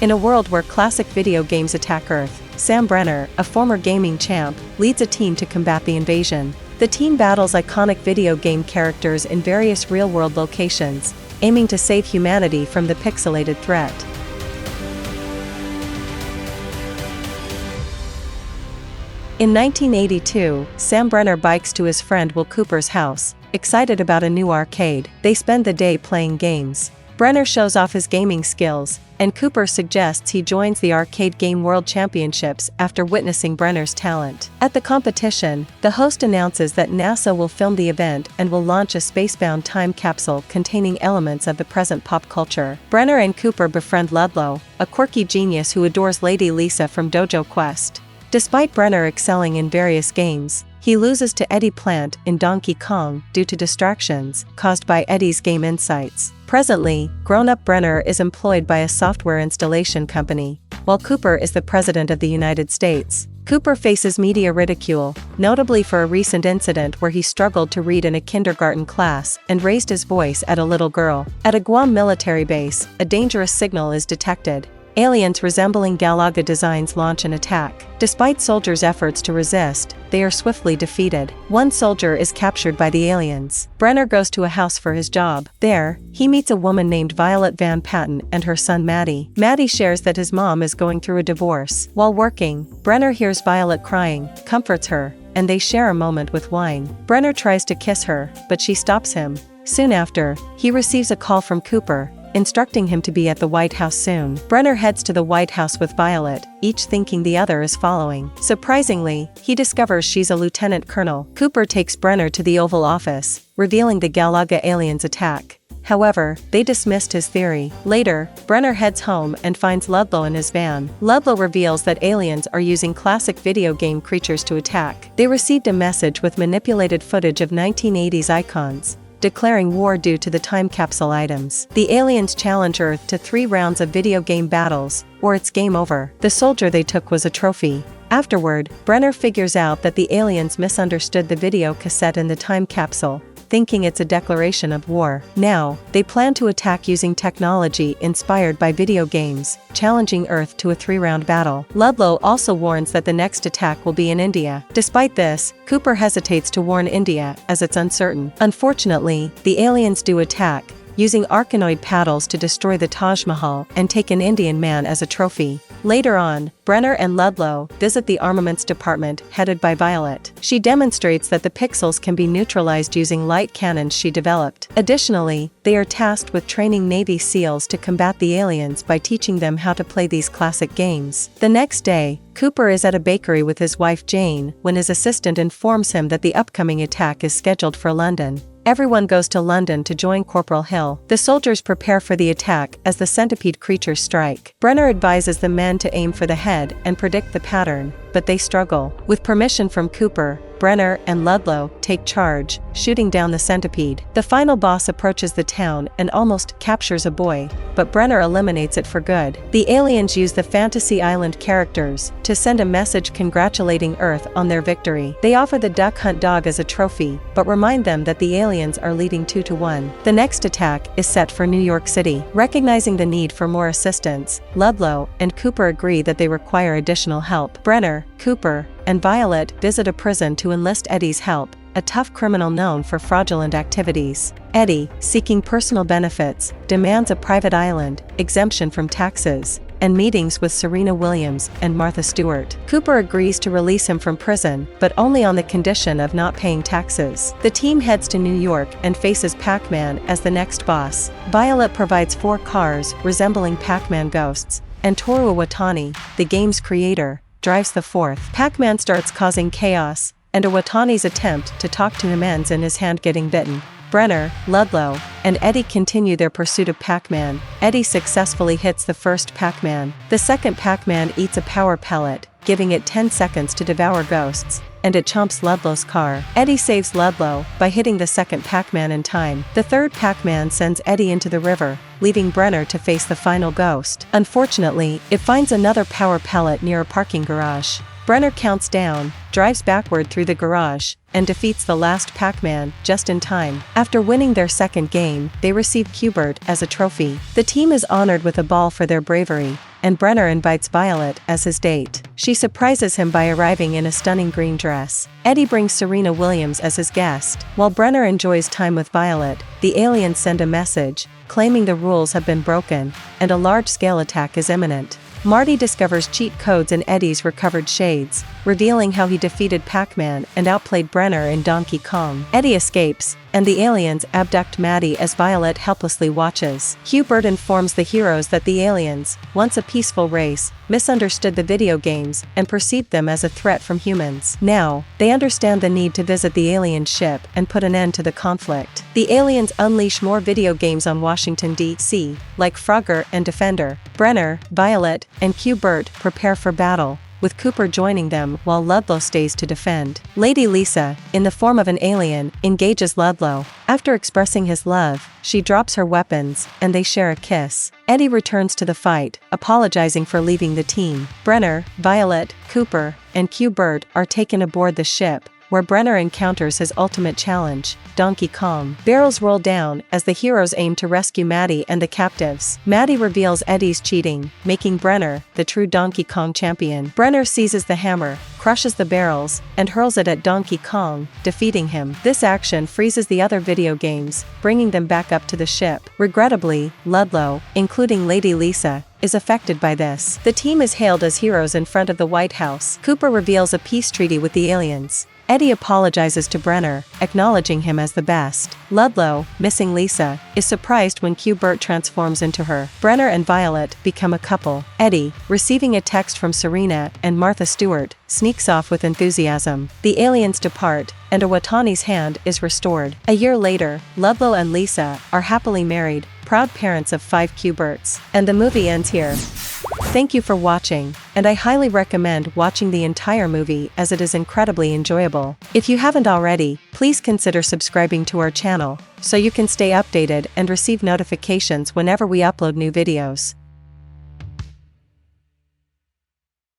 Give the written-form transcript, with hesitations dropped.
In a world where classic video games attack Earth, Sam Brenner, a former gaming champ, leads a team to combat the invasion. The team battles iconic video game characters in various real-world locations, aiming to save humanity from the pixelated threat. In 1982, Sam Brenner bikes to his friend Will Cooper's house, excited about a new arcade. They spend the day playing games. Brenner shows off his gaming skills, and Cooper suggests he joins the Arcade Game World Championships after witnessing Brenner's talent. At the competition, the host announces that NASA will film the event and will launch a spacebound time capsule containing elements of the present pop culture. Brenner and Cooper befriend Ludlow, a quirky genius who adores Lady Lisa from Dojo Quest. Despite Brenner excelling in various games, he loses to Eddie Plant in Donkey Kong due to distractions caused by Eddie's game insights. Presently, grown-up Brenner is employed by a software installation company, while Cooper is the President of the United States. Cooper faces media ridicule, notably for a recent incident where he struggled to read in a kindergarten class and raised his voice at a little girl. At a Guam military base, a dangerous signal is detected. Aliens resembling Galaga designs launch an attack. Despite soldiers' efforts to resist, they are swiftly defeated. One soldier is captured by the aliens. Brenner goes to a house for his job. There, he meets a woman named Violet Van Patten and her son Maddie. Maddie shares that his mom is going through a divorce. While working, Brenner hears Violet crying, comforts her, and they share a moment with wine. Brenner tries to kiss her, but she stops him. Soon after, he receives a call from Cooper, instructing him to be at the White House soon. Brenner heads to the White House with Violet, each thinking the other is following. Surprisingly, he discovers she's a lieutenant colonel. Cooper takes Brenner to the Oval Office, revealing the Galaga aliens' attack. However, they dismissed his theory. Later, Brenner heads home and finds Ludlow in his van. Ludlow reveals that aliens are using classic video game creatures to attack. They received a message with manipulated footage of 1980s icons, declaring war due to the time capsule items. The aliens challenge Earth to 3 rounds of video game battles, or it's game over. The soldier they took was a trophy. Afterward, Brenner figures out that the aliens misunderstood the video cassette in the time capsule, thinking it's a declaration of war. Now, they plan to attack using technology inspired by video games, challenging Earth to a 3-round battle. Ludlow also warns that the next attack will be in India. Despite this, Cooper hesitates to warn India, as it's uncertain. Unfortunately, the aliens do attack, using Arkanoid paddles to destroy the Taj Mahal and take an Indian man as a trophy. Later on, Brenner and Ludlow visit the armaments department headed by Violet. She demonstrates that the pixels can be neutralized using light cannons she developed. Additionally, they are tasked with training Navy SEALs to combat the aliens by teaching them how to play these classic games. The next day, Cooper is at a bakery with his wife Jane when his assistant informs him that the upcoming attack is scheduled for London. Everyone goes to London to join Corporal Hill. The soldiers prepare for the attack as the centipede creatures strike. Brenner advises the men to aim for the head and predict the pattern, but they struggle. With permission from Cooper, Brenner and Ludlow take charge, shooting down the centipede. The final boss approaches the town and almost captures a boy, but Brenner eliminates it for good. The aliens use the Fantasy Island characters to send a message congratulating Earth on their victory. They offer the duck hunt dog as a trophy, but remind them that the aliens are leading 2-1. The next attack is set for New York City. Recognizing the need for more assistance, Ludlow and Cooper agree that they require additional help. Brenner, Cooper, and Violet visit a prison to enlist Eddie's help, a tough criminal known for fraudulent activities. Eddie, seeking personal benefits, demands a private island, exemption from taxes, and meetings with Serena Williams and Martha Stewart. Cooper agrees to release him from prison, but only on the condition of not paying taxes. The team heads to New York and faces Pacman as the next boss. Violet provides 4 cars resembling Pacman ghosts, and Toru Iwatani, the game's creator, drives the 4th. Pacman starts causing chaos, and Iwatani's attempt to talk to him ends in his hand getting bitten. Brenner, Ludlow, and Eddie continue their pursuit of Pacman. Eddie successfully hits the first Pacman. The second Pacman eats a power pellet, giving it 10 seconds to devour ghosts, and it chomps Ludlow's car. Eddie saves Ludlow by hitting the second Pacman in time. The third Pacman sends Eddie into the river, leaving Brenner to face the final ghost. Unfortunately, it finds another power pellet near a parking garage. Brenner counts down, drives backward through the garage, and defeats the last Pacman just in time. After winning their second game, they receive Q*bert as a trophy. The team is honored with a ball for their bravery, and Brenner invites Violet as his date. She surprises him by arriving in a stunning green dress. Eddie brings Serena Williams as his guest. While Brenner enjoys time with Violet, the aliens send a message, claiming the rules have been broken, and a large-scale attack is imminent. Marty discovers cheat codes in Eddie's recovered shades, revealing how he defeated Pacman and outplayed Brenner in Donkey Kong. Eddie escapes, and the aliens abduct Maddie as Violet helplessly watches. Q*bert informs the heroes that the aliens, once a peaceful race, misunderstood the video games and perceived them as a threat from humans. Now, they understand the need to visit the alien ship and put an end to the conflict. The aliens unleash more video games on Washington, D.C., like Frogger and Defender. Brenner, Violet, and Q*bert prepare for battle, with Cooper joining them while Ludlow stays to defend. Lady Lisa, in the form of an alien, engages Ludlow. After expressing his love, she drops her weapons, and they share a kiss. Eddie returns to the fight, apologizing for leaving the team. Brenner, Violet, Cooper, and Q*bert are taken aboard the ship, where Brenner encounters his ultimate challenge, Donkey Kong. Barrels roll down as the heroes aim to rescue Maddie and the captives. Maddie reveals Eddie's cheating, making Brenner the true Donkey Kong champion. Brenner seizes the hammer, crushes the barrels, and hurls it at Donkey Kong, defeating him. This action freezes the other video games, bringing them back up to the ship. Regrettably, Ludlow, including Lady Lisa, is affected by this. The team is hailed as heroes in front of the White House. Cooper reveals a peace treaty with the aliens. Eddie apologizes to Brenner, acknowledging him as the best. Ludlow, missing Lisa, is surprised when Q*bert transforms into her. Brenner and Violet become a couple. Eddie, receiving a text from Serena and Martha Stewart, sneaks off with enthusiasm. The aliens depart, and Owatani's hand is restored. A year later, Ludlow and Lisa are happily married, proud parents of 5 Q*berts. And the movie ends here. Thank you for watching, and I highly recommend watching the entire movie as it is incredibly enjoyable. If you haven't already, please consider subscribing to our channel, so you can stay updated and receive notifications whenever we upload new videos.